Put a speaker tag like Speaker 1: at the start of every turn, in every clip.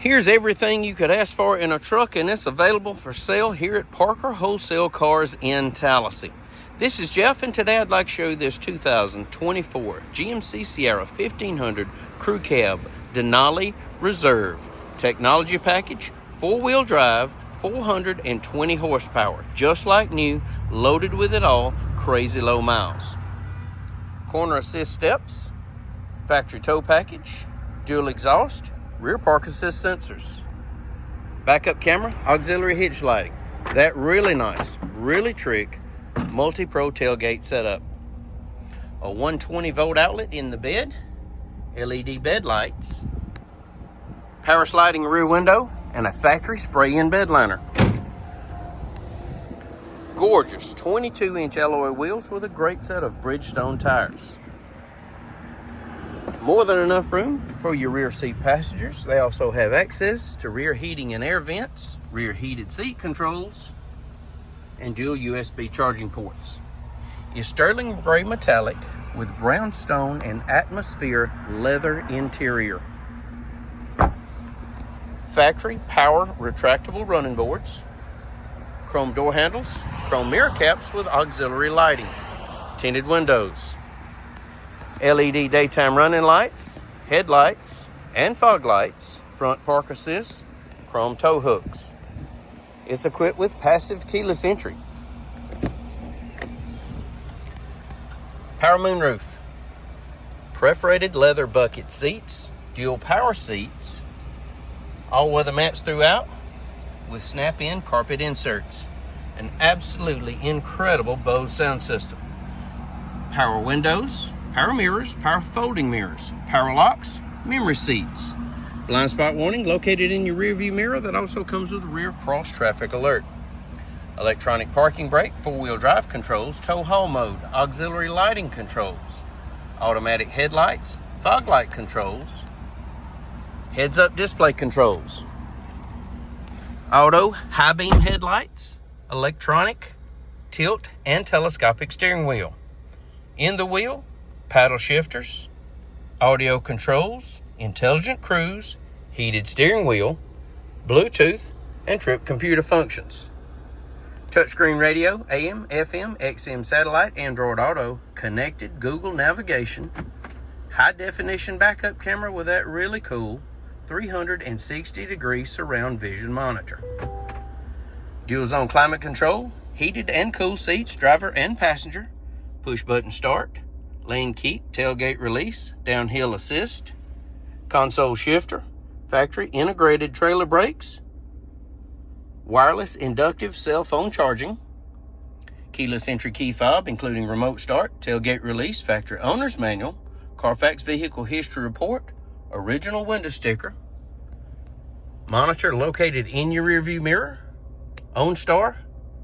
Speaker 1: Here's everything you could ask for in a truck, and it's available for sale here at Parker Wholesale Cars in Tallassee. This is Jeff, and today I'd like to show you this 2024 GMC Sierra 1500 Crew Cab Denali Reserve. Technology package, four-wheel drive, 420 horsepower, just like new, loaded with it all, crazy low miles. Corner assist steps, factory tow package, dual exhaust, rear park assist sensors, backup camera, auxiliary hitch lighting, that really nice, really trick multi-pro tailgate setup, a 120 volt outlet in the bed, LED bed lights, power sliding rear window, and a factory spray-in bed liner. Gorgeous 22-inch alloy wheels with a great set of Bridgestone tires. More than enough room for your rear seat passengers. They also have access to rear heating and air vents, rear heated seat controls, and dual USB charging ports. Is sterling gray metallic with brownstone and atmosphere leather interior. Factory power retractable running boards, chrome door handles, chrome mirror caps with auxiliary lighting, tinted windows, LED daytime running lights, headlights, and fog lights, front park assist, chrome tow hooks. It's equipped with passive keyless entry, power moonroof, perforated leather bucket seats, dual power seats, all weather mats throughout with snap-in carpet inserts, an absolutely incredible Bose sound system, power windows, power mirrors, power folding mirrors, power locks, memory seats, blind spot warning located in your rear view mirror that also comes with a rear cross traffic alert, electronic parking brake, four-wheel drive controls, tow haul mode, auxiliary lighting controls, automatic headlights, fog light controls, heads-up display controls, auto high beam headlights, electronic tilt and telescopic steering wheel, in the wheel, paddle shifters, audio controls, intelligent cruise, heated steering wheel, Bluetooth, and trip computer functions. Touchscreen radio, AM, FM, XM satellite, Android Auto, connected Google navigation, high definition backup camera with that really cool 360-degree surround vision monitor. Dual zone climate control, heated and cool seats, driver and passenger, push button start, lane keep, tailgate release, downhill assist, console shifter, factory integrated trailer brakes, wireless inductive cell phone charging, keyless entry key fob including remote start, tailgate release, factory owner's manual, Carfax vehicle history report, original window sticker, monitor located in your rear view mirror, OnStar,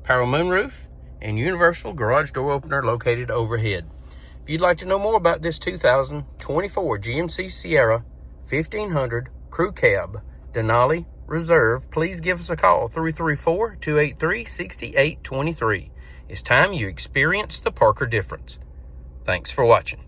Speaker 1: power moonroof, and universal garage door opener located overhead. If you'd like to know more about this 2024 GMC Sierra 1500 Crew Cab Denali Reserve, please give us a call, 334-283-6823. It's time you experience the Parker difference. Thanks for watching.